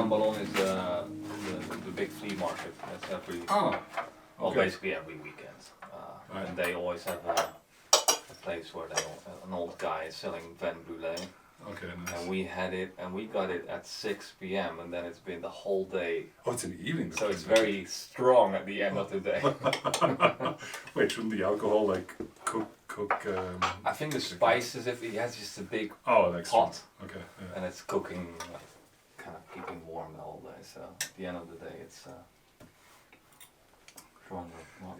Ballon is the big flea market. That's every well, basically every weekend, and they always have a place where an old guy is selling vin brûlée. Okay, nice. And we had it, and we got it at 6 p.m. and then it's been the whole day. Oh, it's in the evening. So it's very strong at the end of the day. Wait, shouldn't the alcohol like cook? I think the spices, if it has just a big like pot, okay, yeah. and it's cooking, kind of keeping warm the whole day. So at the end of the day, it's stronger.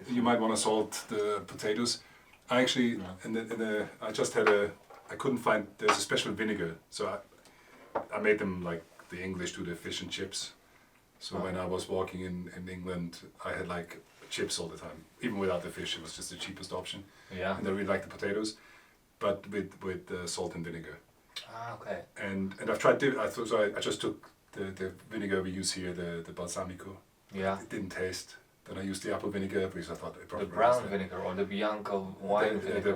You might want to salt the potatoes. I actually, I couldn't find. There's a special vinegar, so I made them like the English do the fish and chips. So when I was walking in England, I had like chips all the time, even without the fish. It was just the cheapest option. Yeah. And I really like the potatoes, but with salt and vinegar. Ah, okay. And I've tried. I just took the vinegar we use here, the balsamico. Yeah. It didn't taste. Then I used the apple vinegar because I thought it probably the brown vinegar or the Bianco wine vinegar.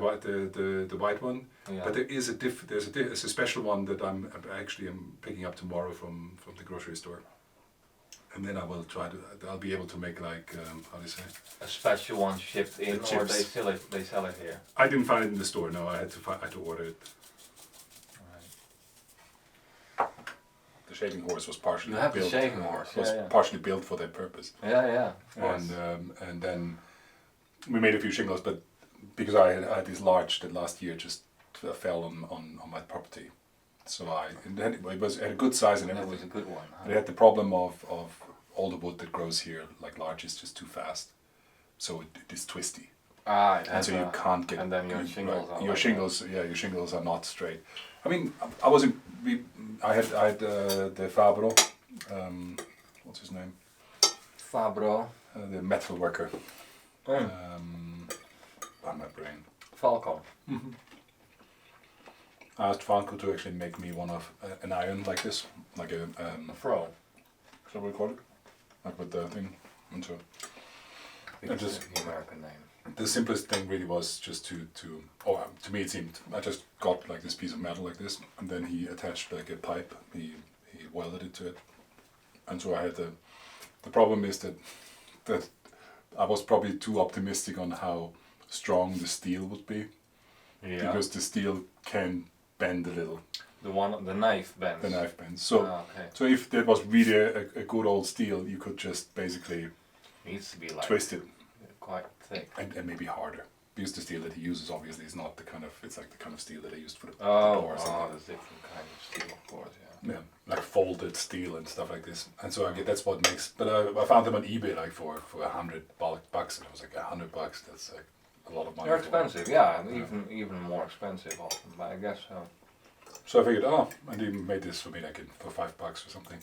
The white one. Yeah. But there is there's a special one that I'm picking up tomorrow from the grocery store. And then I will I'll be able to make like, how do you say? A special one shipped in, or they sell it here? I didn't find it in the store, no, I had to order it. Right. The shaving horse was partially built. The shaving horse, partially built for that purpose. Yeah. And then we made a few shingles, but because I had this large that last year just fell on my property. So it had a good size and everything. It was a good one. Huh? But it had the problem of all the wood that grows here, like larch, is just too fast. So it is twisty. And so you can't get. And then your shingles. Your shingles are not straight. I mean, I had the Fabro. What's his name? Fabro. The metal worker. On my brain. Falco. Mm-hmm. I asked Falco to actually make me an iron like this, like a fro. Shall we call it? Like with the thing. And so. It's the American name. The simplest thing really was just to me it seemed, I just got like this piece of metal like this, and then he attached like a pipe. He welded it to it, and so I had the problem is that I was probably too optimistic on how strong the steel would be. Yeah. Because the steel can bend a little. The knife bends. The knife bends. So if that was really a good old steel, you could just basically needs to be like twist it. Quite thick. And maybe harder. Because the steel that he uses obviously is not it's like the kind of steel that I used for the door or something. There's different kind of steel, of course, yeah. Yeah, like folded steel and stuff like this. And so that's what makes, but I found them on eBay like for $100, and I was like $100, that's like a lot of money. They're expensive, even more expensive often, but I guess so. So I figured, and he made this for me like for $5 or something.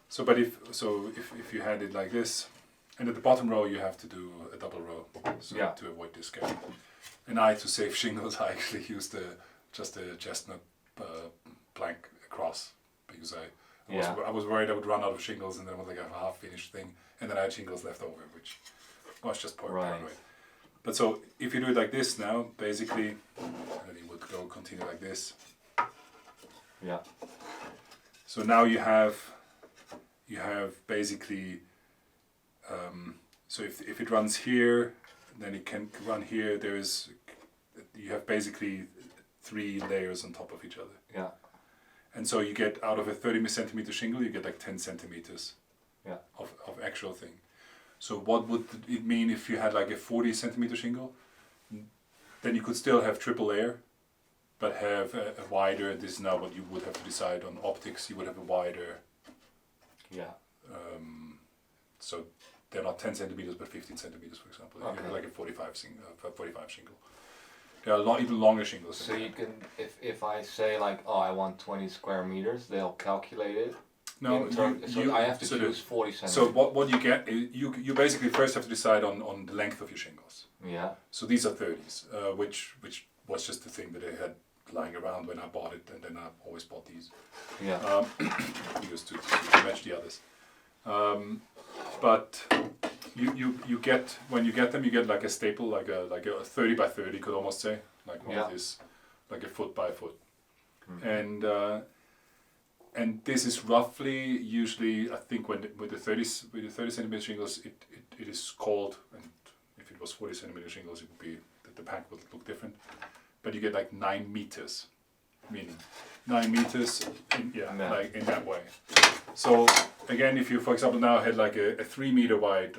So, but if you had it like this, and at the bottom row you have to do a double row, to avoid this gap. And to save shingles, I actually used just a chestnut plank across, because I was worried I would run out of shingles, and then it was like a half-finished thing, and then I had shingles left over, which was just paranoid. But so if you do it like this now, basically, then you would continue like this. Yeah. So now you have basically. So if it runs here, then it can run here. There is you have basically 3 layers on top of each other. Yeah. And so you get out of a 30 centimeter shingle, you get like 10 centimeters of actual thing. So what would it mean if you had like a 40 centimeter shingle? Then you could still have triple layer, but have a wider, this is now what you would have to decide on optics, you would have a wider. Yeah. So they're not 10 centimeters, but 15 centimeters, for example. Okay. You have like a 45 shingle. There are even longer shingles. So you can, if I say like, oh, I want 20 square meters, they'll calculate it. No, so I have to choose 40 centimeters. So what you get, you basically first have to decide on the length of your shingles. Yeah. So these are 30s, which was just the thing that I had lying around when I bought it, and then I always bought these. Yeah. Because to match the others. But you get, when you get them, you get like a staple, like a 30 by 30, you could almost say, like one of these, like a foot by foot. Mm-hmm. And this is roughly, usually, I think with the 30 centimeter shingles, it is called, and if it was 40 centimeter shingles, it would be, the pack would look different. But you get like 9 meters, meaning 9 meters, like in that way. So again, if you, for example, now had like a 3 meter wide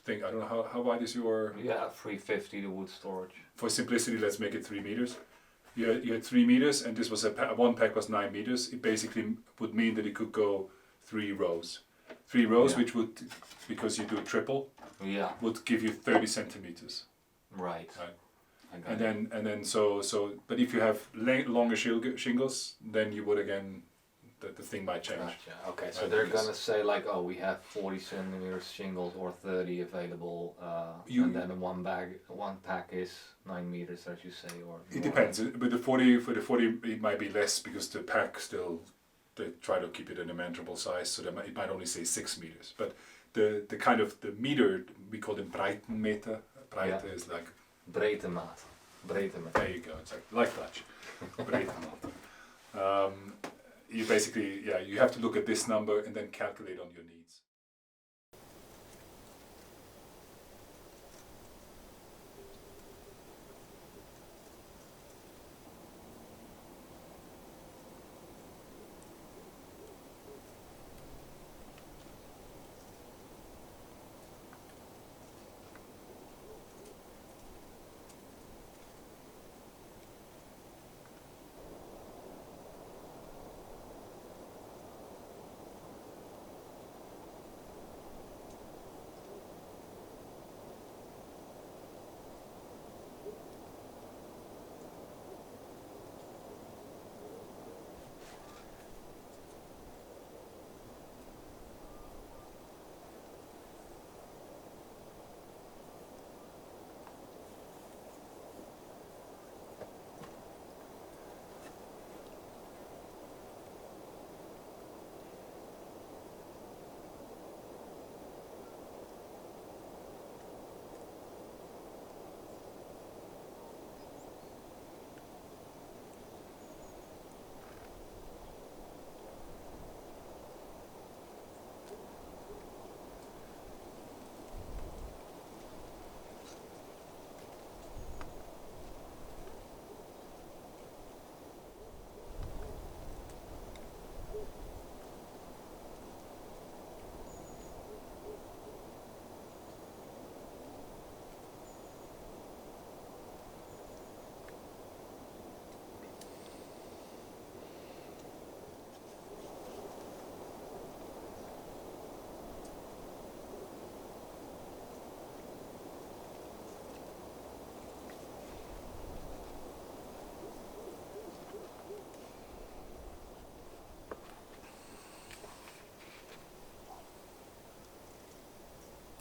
thing, I don't know how wide is your... Yeah, 350 the wood storage. For simplicity, let's make it 3 meters. You had 3 meters, and this was one pack was 9 meters. It basically would mean that it could go 3 rows. 3 rows, which would, because you do a triple, would give you 30 centimeters. Right. And then so but if you have longer shingles, then you would again, the thing might change. Gotcha. Okay, so they're gonna say like, oh, we have 40 centimeters shingles or 30 available, and then one pack is 9 meters, as you say, or. It depends. With the 40, it might be less because the pack still, they try to keep it in a manageable size, so it might only say 6 meters. But the kind of the meter, we call them Breitenmeter. Breite is like. Breitemaat. There you go, it's like Dutch. Breitemaat. You basically, you have to look at this number and then calculate on your needs.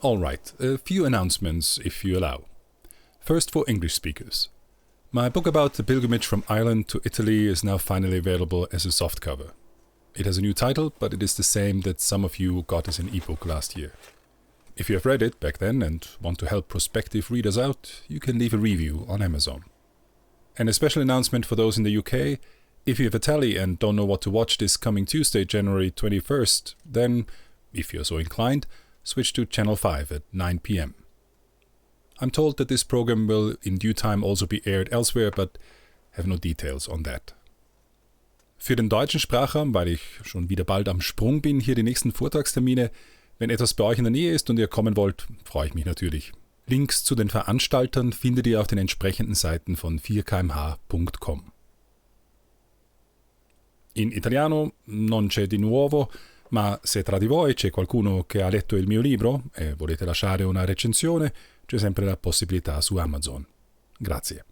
Alright, a few announcements if you allow. First for English speakers. My book about the pilgrimage from Ireland to Italy is now finally available as a softcover. It has a new title, but it is the same that some of you got as an ebook last year. If you have read it back then and want to help prospective readers out, you can leave a review on Amazon. And a special announcement for those in the UK, if you have a telly and don't know what to watch this coming Tuesday, January 21st, then, if you're so inclined, switch to Channel 5 at 9 p.m. I'm told that this program will in due time also be aired elsewhere, but have no details on that. Für den deutschen Sprachraum, weil ich schon wieder bald am Sprung bin, hier die nächsten Vortragstermine. Wenn etwas bei euch in der Nähe ist und ihr kommen wollt, freue ich mich natürlich. Links zu den Veranstaltern findet ihr auf den entsprechenden Seiten von 4kmh.com. In italiano non c'è di nuovo, ma se tra di voi c'è qualcuno che ha letto il mio libro e volete lasciare una recensione, c'è sempre la possibilità su Amazon. Grazie.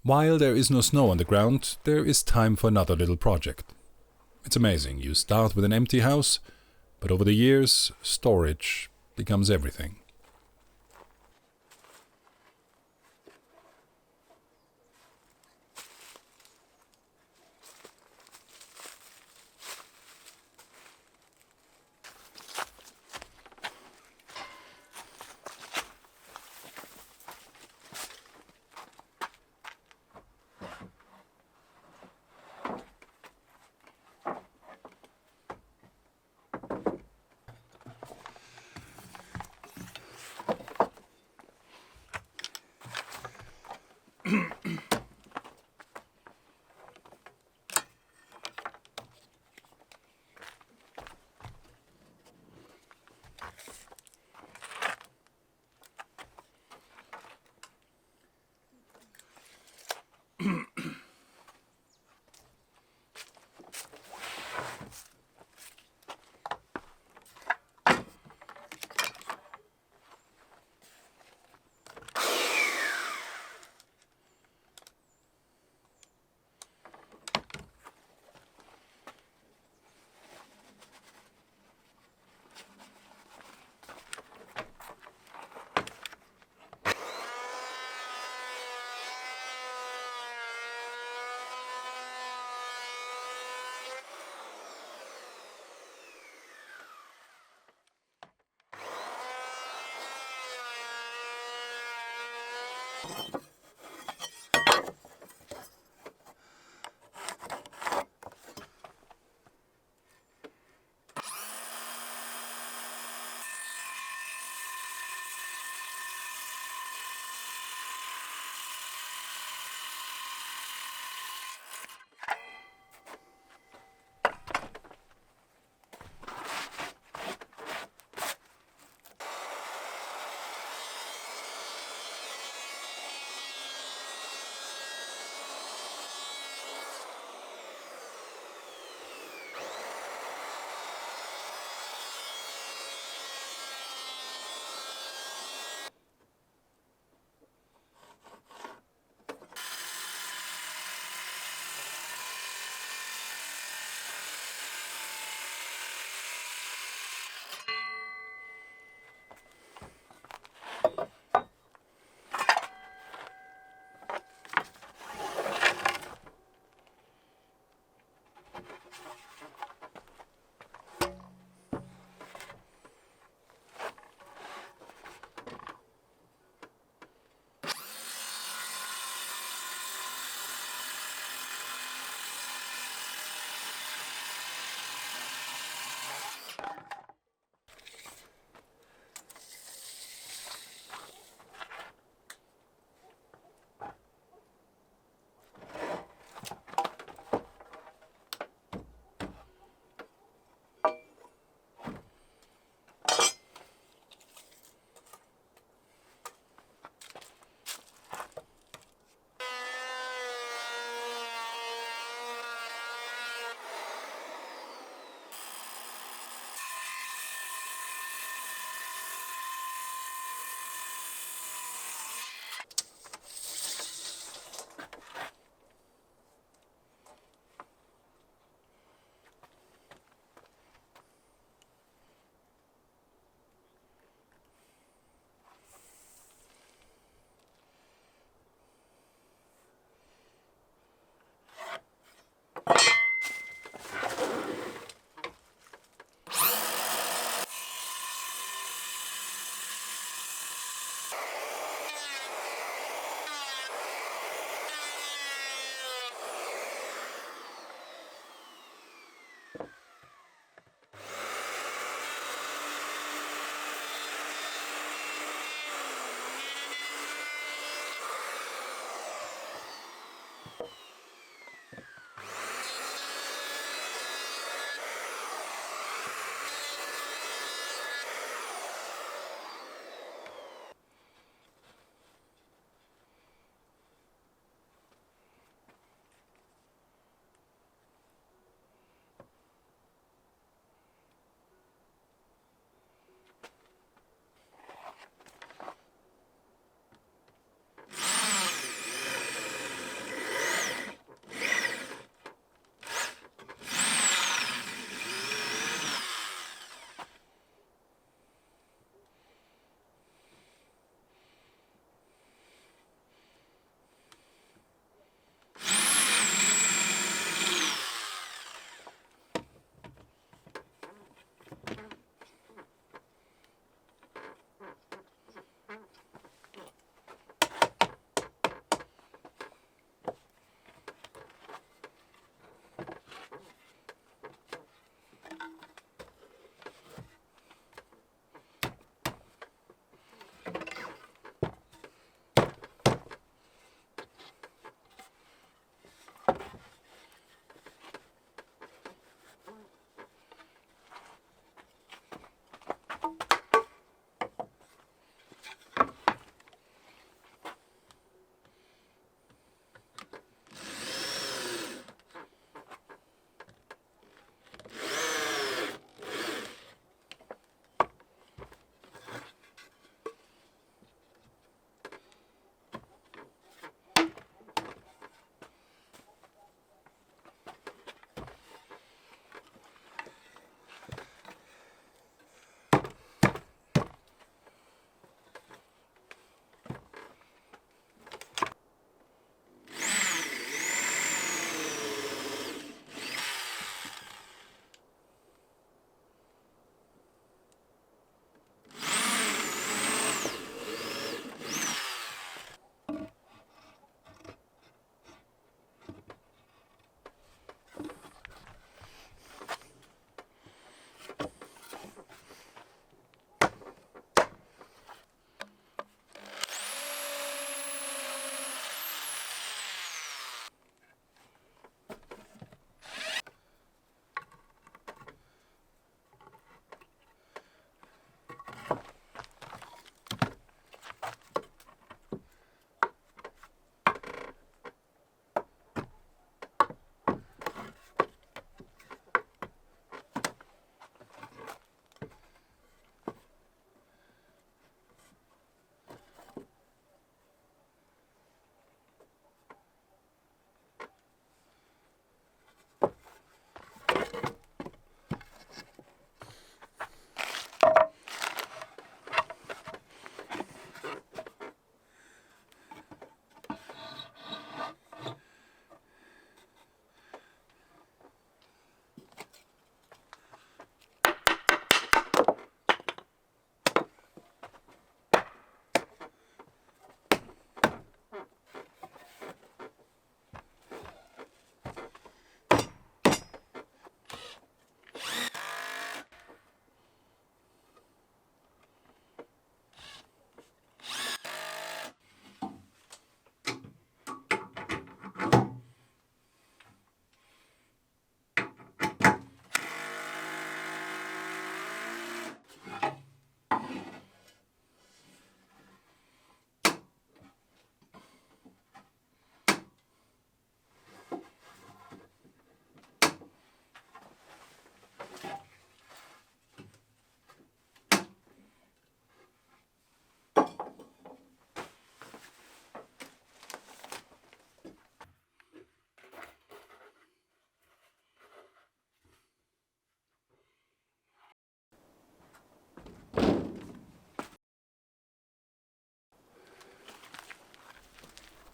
While there is no snow on the ground, there is time for another little project. It's amazing. You start with an empty house, but over the years, storage becomes everything.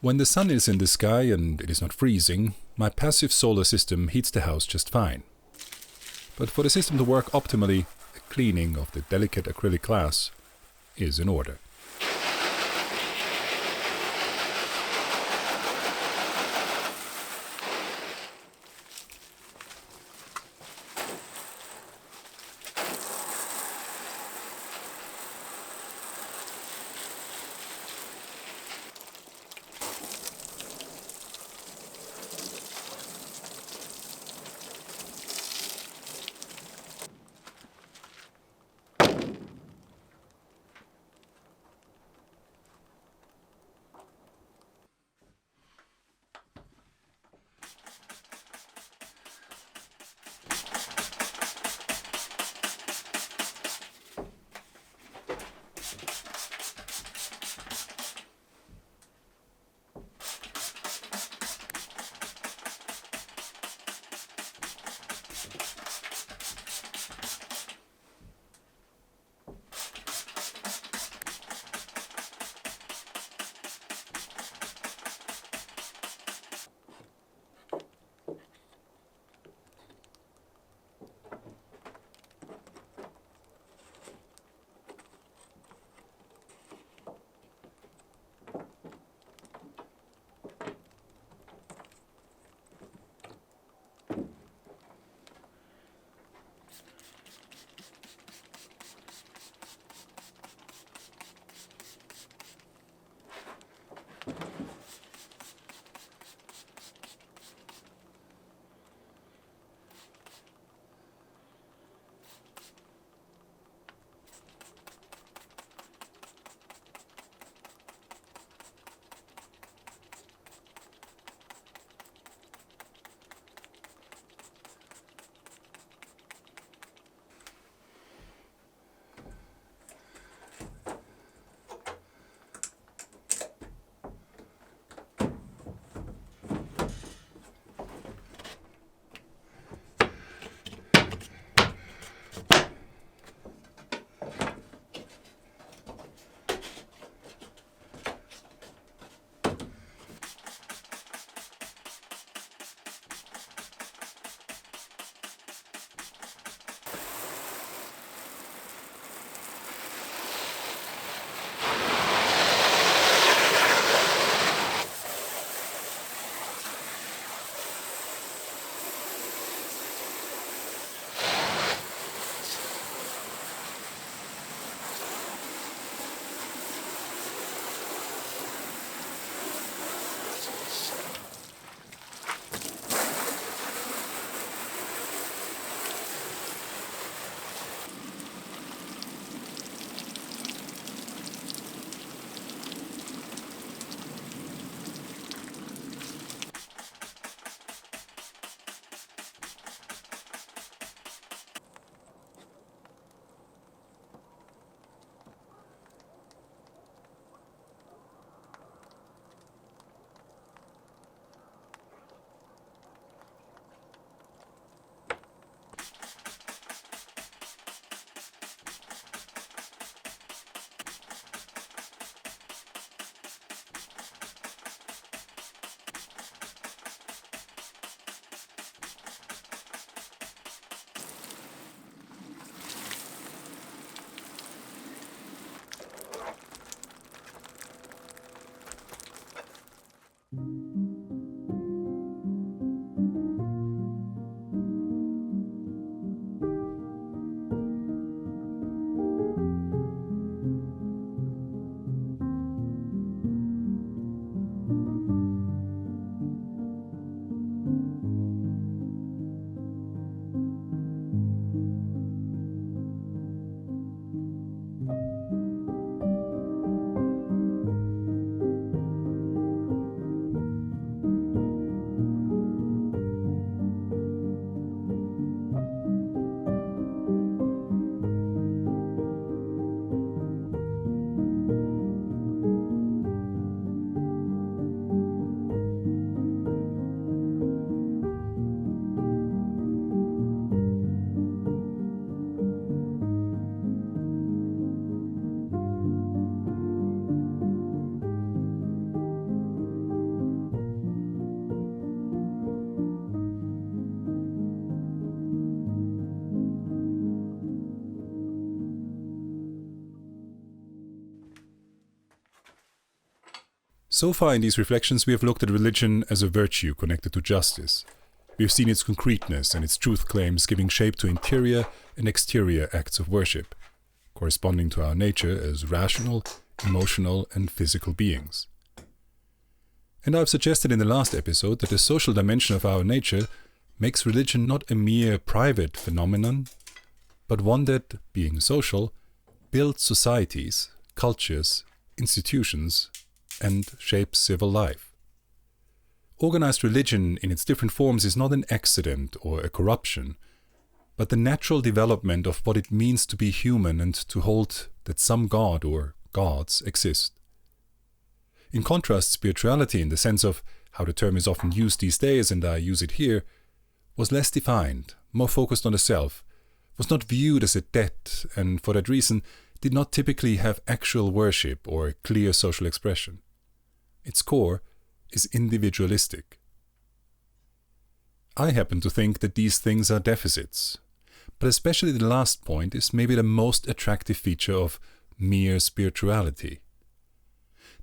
When the sun is in the sky and it is not freezing, my passive solar system heats the house just fine. But for the system to work optimally, a cleaning of the delicate acrylic glass is in order. So far in these reflections we have looked at religion as a virtue connected to justice. We have seen its concreteness and its truth claims giving shape to interior and exterior acts of worship, corresponding to our nature as rational, emotional and physical beings. And I've suggested in the last episode that the social dimension of our nature makes religion not a mere private phenomenon, but one that, being social, builds societies, cultures, institutions, and shapes civil life. Organized religion in its different forms is not an accident or a corruption, but the natural development of what it means to be human and to hold that some god or gods exist. In contrast, spirituality, in the sense of how the term is often used these days, and I use it here, was less defined, more focused on the self, was not viewed as a debt, and for that reason did not typically have actual worship or clear social expression. Its core is individualistic. I happen to think that these things are deficits, but especially the last point is maybe the most attractive feature of mere spirituality.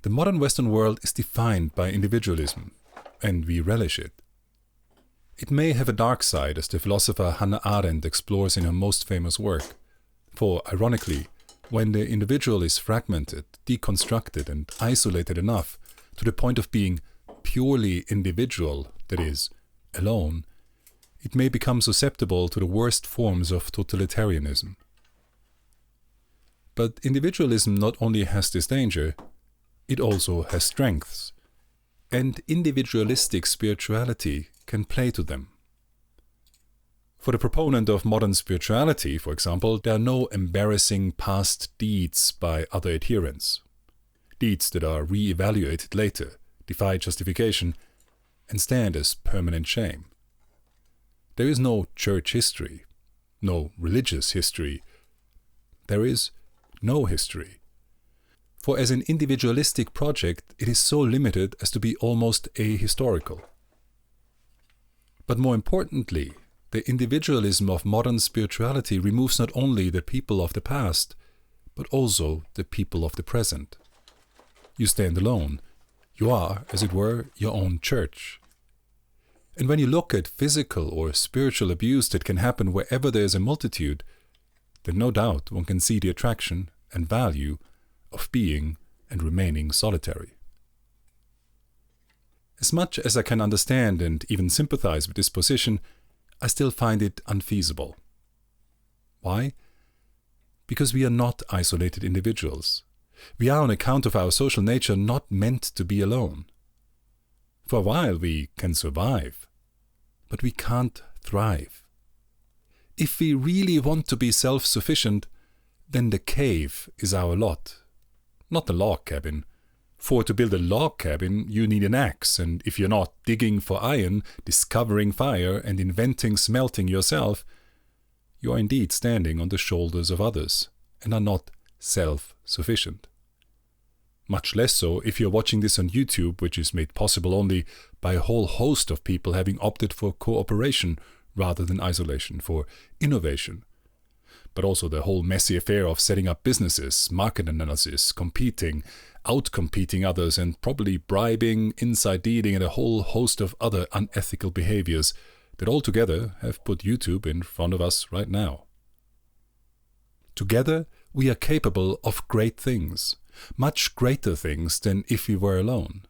The modern Western world is defined by individualism, and we relish it. It may have a dark side, as the philosopher Hannah Arendt explores in her most famous work, for, ironically, when the individual is fragmented, deconstructed and isolated enough to the point of being purely individual, that is, alone, it may become susceptible to the worst forms of totalitarianism. But individualism not only has this danger, it also has strengths, and individualistic spirituality can play to them. For the proponent of modern spirituality, for example, there are no embarrassing past deeds by other adherents. Deeds that are re-evaluated later, defy justification, and stand as permanent shame. There is no church history, no religious history. There is no history. For as an individualistic project, it is so limited as to be almost ahistorical. But more importantly, the individualism of modern spirituality removes not only the people of the past, but also the people of the present. You stand alone. You are, as it were, your own church. And when you look at physical or spiritual abuse that can happen wherever there is a multitude, then no doubt one can see the attraction and value of being and remaining solitary. As much as I can understand and even sympathize with this position, I still find it unfeasible. Why? Because we are not isolated individuals. We are, on account of our social nature, not meant to be alone. For a while we can survive, but we can't thrive. If we really want to be self-sufficient, then the cave is our lot, not the log cabin. For to build a log cabin, you need an axe, and if you're not digging for iron, discovering fire, and inventing smelting yourself, you are indeed standing on the shoulders of others, and are not self-sufficient. Much less so if you're watching this on YouTube, which is made possible only by a whole host of people having opted for cooperation rather than isolation, for innovation. But also the whole messy affair of setting up businesses, market analysis, competing, outcompeting others, and probably bribing, inside dealing, and a whole host of other unethical behaviors that altogether have put YouTube in front of us right now. Together, we are capable of great things, much greater things than if we were alone.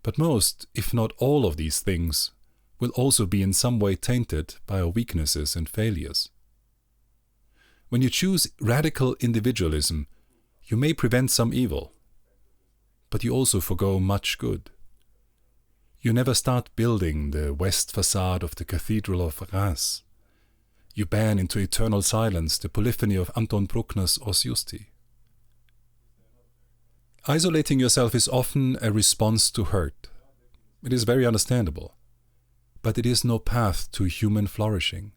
But most, if not all of these things, will also be in some way tainted by our weaknesses and failures. When you choose radical individualism, you may prevent some evil, but you also forgo much good. You never start building the west facade of the Cathedral of Reims. You ban into eternal silence the polyphony of Anton Bruckner's Os Justi. Isolating yourself is often a response to hurt. It is very understandable, but it is no path to human flourishing.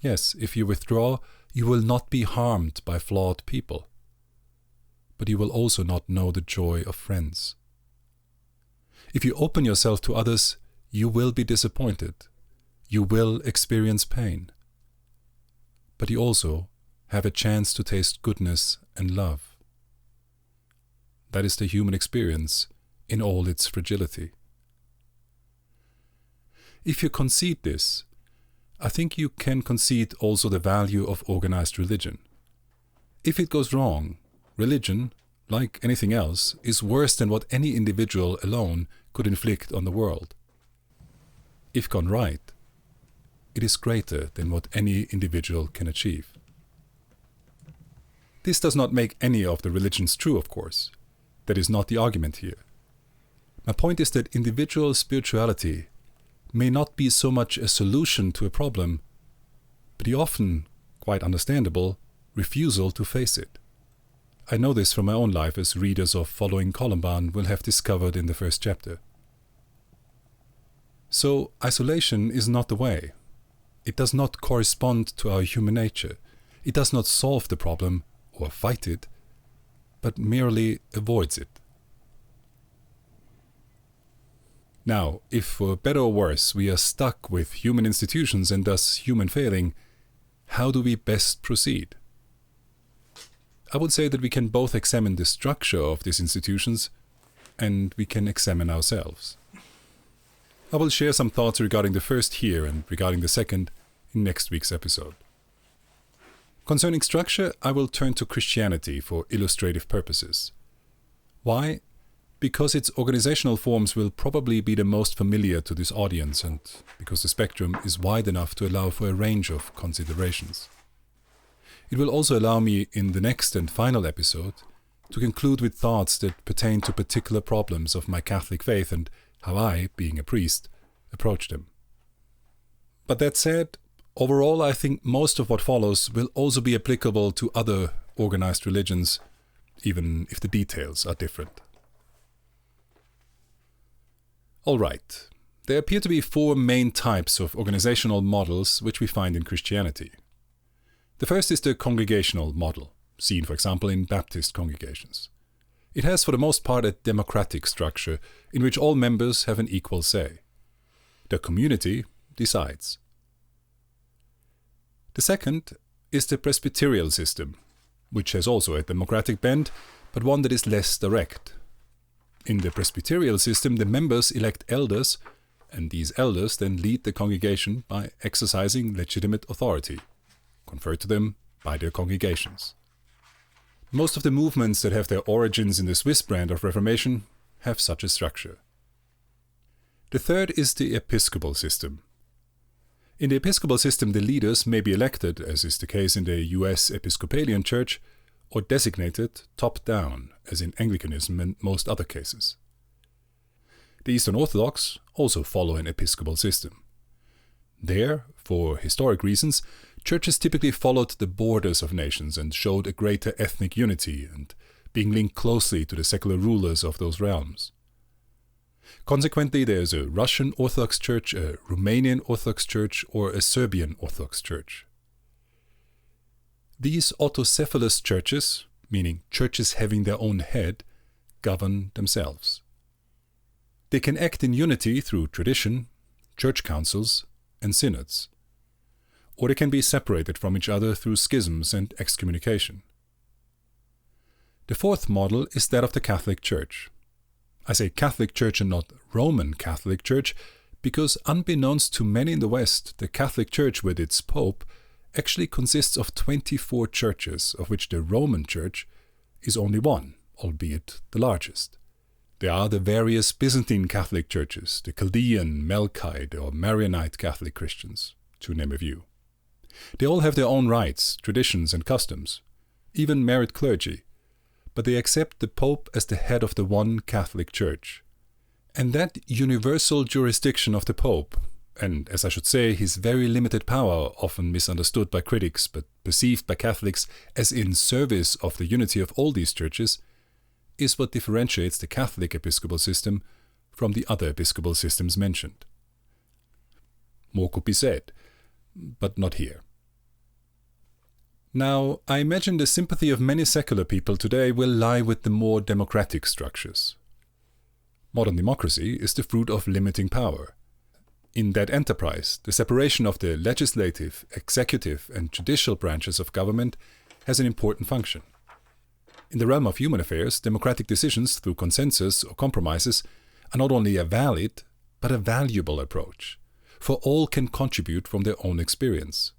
Yes, if you withdraw, you will not be harmed by flawed people, but you will also not know the joy of friends. If you open yourself to others, you will be disappointed. You will experience pain. But you also have a chance to taste goodness and love. That is the human experience in all its fragility. If you concede this, I think you can concede also the value of organized religion. If it goes wrong, religion, like anything else, is worse than what any individual alone could inflict on the world. If gone right, it is greater than what any individual can achieve. This does not make any of the religions true, of course. That is not the argument here. My point is that individual spirituality may not be so much a solution to a problem, but the often, quite understandable, refusal to face it. I know this from my own life, as readers of Following Columbine will have discovered in the first chapter. So, isolation is not the way. It does not correspond to our human nature. It does not solve the problem or fight it, but merely avoids it. Now, if for better or worse we are stuck with human institutions and thus human failing, how do we best proceed? I would say that we can both examine the structure of these institutions and we can examine ourselves. I will share some thoughts regarding the first here and regarding the second in next week's episode. Concerning structure, I will turn to Christianity for illustrative purposes. Why? Because its organizational forms will probably be the most familiar to this audience and because the spectrum is wide enough to allow for a range of considerations. It will also allow me in the next and final episode to conclude with thoughts that pertain to particular problems of my Catholic faith and how I, being a priest, approach them. But that said, overall I think most of what follows will also be applicable to other organized religions, even if the details are different. Alright, there appear to be 4 main types of organizational models which we find in Christianity. The first is the congregational model, seen for example in Baptist congregations. It has for the most part a democratic structure in which all members have an equal say. The community decides. The second is the presbyterial system, which has also a democratic bent, but one that is less direct. In the presbyterial system, the members elect elders, and these elders then lead the congregation by exercising legitimate authority, conferred to them by their congregations. Most of the movements that have their origins in the Swiss brand of Reformation have such a structure. The third is the episcopal system. In the episcopal system, the leaders may be elected, as is the case in the US Episcopalian Church, or designated top-down, as in Anglicanism and most other cases. The Eastern Orthodox also follow an episcopal system. There, for historic reasons, churches typically followed the borders of nations and showed a greater ethnic unity and being linked closely to the secular rulers of those realms. Consequently, there is a Russian Orthodox Church, a Romanian Orthodox Church, or a Serbian Orthodox Church. These autocephalous churches, meaning churches having their own head, govern themselves. They can act in unity through tradition, church councils, and synods, or they can be separated from each other through schisms and excommunication. The fourth model is that of the Catholic Church. I say Catholic Church and not Roman Catholic Church because unbeknownst to many in the West, the Catholic Church with its Pope actually consists of 24 churches, of which the Roman Church is only one, albeit the largest. There are the various Byzantine Catholic churches, the Chaldean, Melkite or Maronite Catholic Christians, to name a few. They all have their own rites, traditions and customs, even married clergy, but they accept the Pope as the head of the one Catholic Church. And that universal jurisdiction of the Pope, and as I should say, his very limited power, often misunderstood by critics but perceived by Catholics as in service of the unity of all these churches, is what differentiates the Catholic episcopal system from the other episcopal systems mentioned. More could be said, but not here. Now, I imagine the sympathy of many secular people today will lie with the more democratic structures. Modern democracy is the fruit of limiting power. In that enterprise, the separation of the legislative, executive, and judicial branches of government has an important function. In the realm of human affairs, democratic decisions through consensus or compromises are not only a valid, but a valuable approach, for all can contribute from their own experience.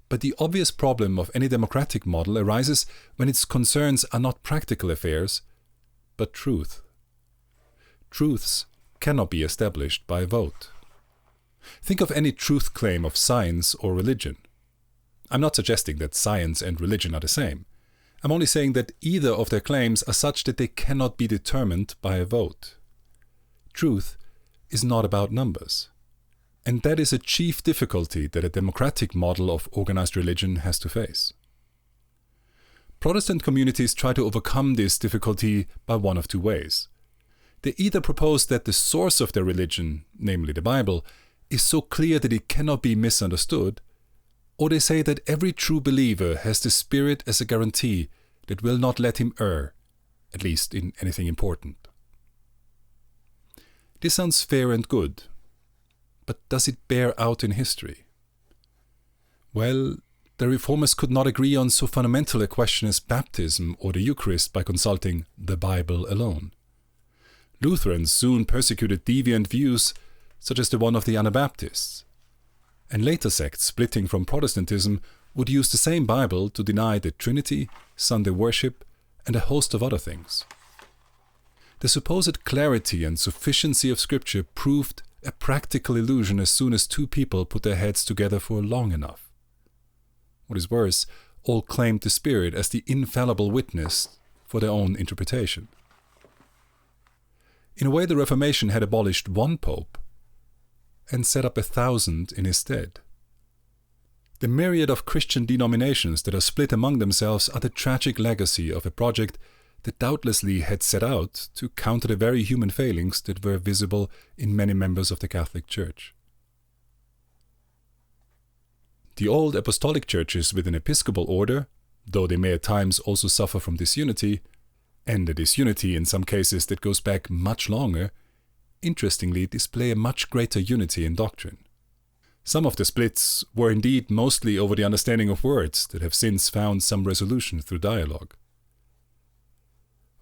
But the obvious problem of any democratic model arises when its concerns are not practical affairs, but truth. Truths cannot be established by a vote. Think of any truth claim of science or religion. I'm not suggesting that science and religion are the same. I'm only saying that either of their claims are such that they cannot be determined by a vote. Truth is not about numbers. And that is a chief difficulty that a democratic model of organized religion has to face. Protestant communities try to overcome this difficulty by one of two ways. They either propose that the source of their religion, namely the Bible, is so clear that it cannot be misunderstood, or they say that every true believer has the Spirit as a guarantee that will not let him err, at least in anything important. This sounds fair and good, but does it bear out in history? Well, the Reformers could not agree on so fundamental a question as baptism or the Eucharist by consulting the Bible alone. Lutherans soon persecuted deviant views such as the one of the Anabaptists, and later sects splitting from Protestantism would use the same Bible to deny the Trinity, Sunday worship, and a host of other things. The supposed clarity and sufficiency of Scripture proved a practical illusion as soon as two people put their heads together for long enough. What is worse, all claimed the Spirit as the infallible witness for their own interpretation. In a way, the Reformation had abolished one pope and set up 1,000 in his stead. The myriad of Christian denominations that are split among themselves are the tragic legacy of a project that doubtlessly had set out to counter the very human failings that were visible in many members of the Catholic Church. The old apostolic churches with an episcopal order, though they may at times also suffer from disunity, and a disunity in some cases that goes back much longer, interestingly display a much greater unity in doctrine. Some of the splits were indeed mostly over the understanding of words that have since found some resolution through dialogue.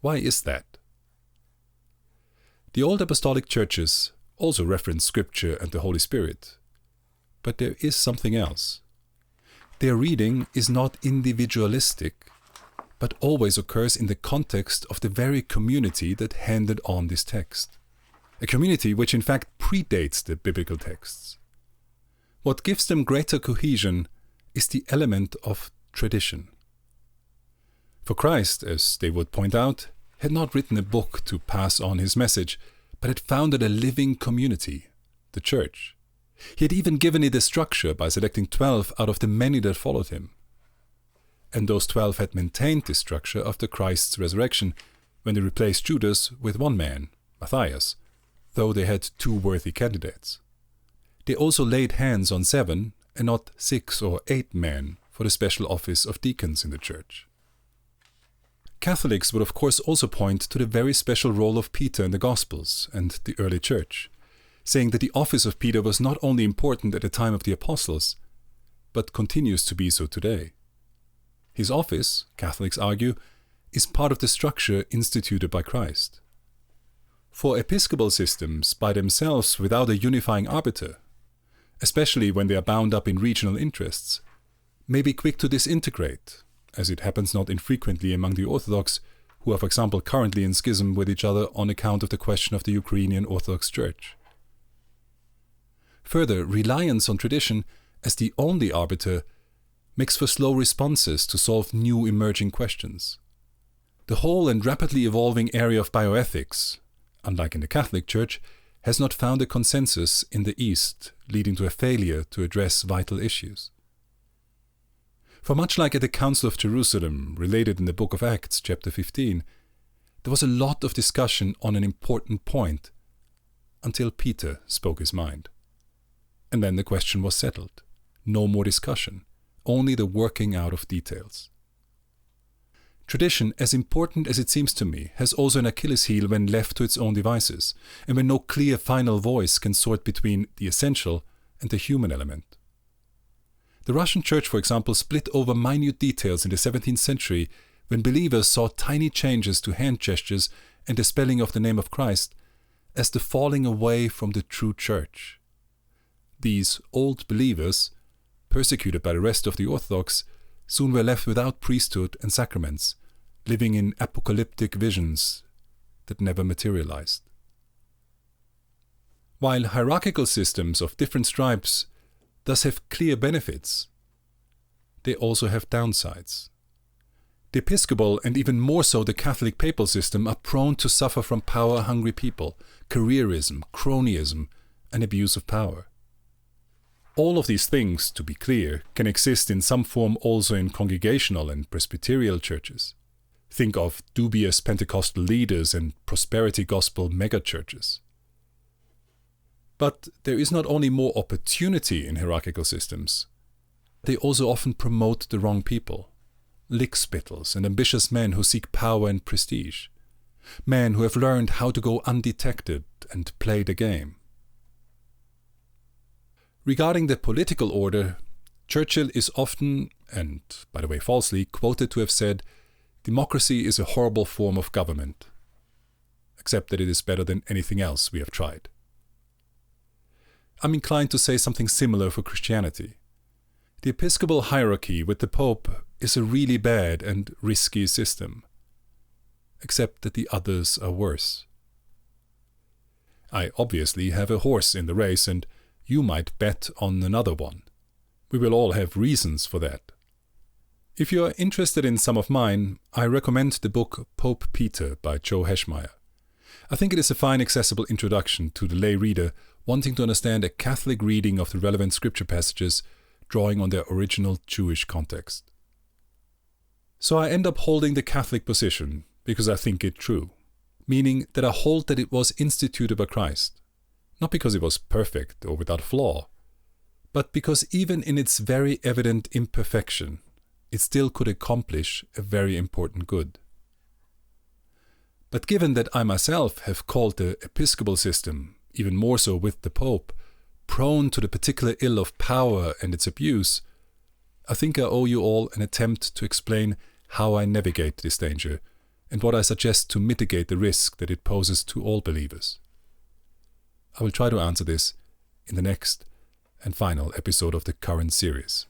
Why is that? The old apostolic churches also reference Scripture and the Holy Spirit, but there is something else. Their reading is not individualistic, but always occurs in the context of the very community that handed on this text, a community which in fact predates the biblical texts. What gives them greater cohesion is the element of tradition. For Christ, as they would point out, had not written a book to pass on his message, but had founded a living community, the church. He had even given it a structure by selecting 12 out of the many that followed him. And those 12 had maintained this structure after Christ's resurrection, when they replaced Judas with one man, Matthias, though they had 2 worthy candidates. They also laid hands on 7, and not 6 or 8 men, for the special office of deacons in the church. Catholics would of course also point to the very special role of Peter in the Gospels and the early church, saying that the office of Peter was not only important at the time of the apostles, but continues to be so today. His office, Catholics argue, is part of the structure instituted by Christ. For episcopal systems by themselves without a unifying arbiter, especially when they are bound up in regional interests, may be quick to disintegrate, as it happens not infrequently among the Orthodox, who are, for example, currently in schism with each other on account of the question of the Ukrainian Orthodox Church. Further, reliance on tradition as the only arbiter makes for slow responses to solve new emerging questions. The whole and rapidly evolving area of bioethics, unlike in the Catholic Church, has not found a consensus in the East, leading to a failure to address vital issues. For much like at the Council of Jerusalem, related in the book of Acts, chapter 15, there was a lot of discussion on an important point, until Peter spoke his mind. And then the question was settled. No more discussion, only the working out of details. Tradition, as important as it seems to me, has also an Achilles heel when left to its own devices, and when no clear final voice can sort between the essential and the human element. The Russian Church, for example, split over minute details in the 17th century when believers saw tiny changes to hand gestures and the spelling of the name of Christ as the falling away from the true church. These old believers, persecuted by the rest of the Orthodox, soon were left without priesthood and sacraments, living in apocalyptic visions that never materialized. While hierarchical systems of different stripes thus have clear benefits, they also have downsides. The Episcopal, and even more so the Catholic papal system, are prone to suffer from power-hungry people, careerism, cronyism, and abuse of power. All of these things, to be clear, can exist in some form also in congregational and presbyterial churches. Think of dubious Pentecostal leaders and prosperity gospel megachurches. But there is not only more opportunity in hierarchical systems, they also often promote the wrong people. Lickspittles and ambitious men who seek power and prestige. Men who have learned how to go undetected and play the game. Regarding the political order, Churchill is often, and by the way falsely, quoted to have said, "Democracy is a horrible form of government, except that it is better than anything else we have tried." I'm inclined to say something similar for Christianity. The episcopal hierarchy with the Pope is a really bad and risky system, except that the others are worse. I obviously have a horse in the race, and you might bet on another one. We will all have reasons for that. If you are interested in some of mine, I recommend the book Pope Peter by Joe Heschmeyer. I think it is a fine accessible introduction to the lay reader wanting to understand a Catholic reading of the relevant scripture passages, drawing on their original Jewish context. So I end up holding the Catholic position because I think it true, meaning that I hold that it was instituted by Christ, not because it was perfect or without flaw, but because even in its very evident imperfection, it still could accomplish a very important good. But given that I myself have called the episcopal system, even more so with the Pope, prone to the particular ill of power and its abuse, I think I owe you all an attempt to explain how I navigate this danger and what I suggest to mitigate the risk that it poses to all believers. I will try to answer this in the next and final episode of the current series.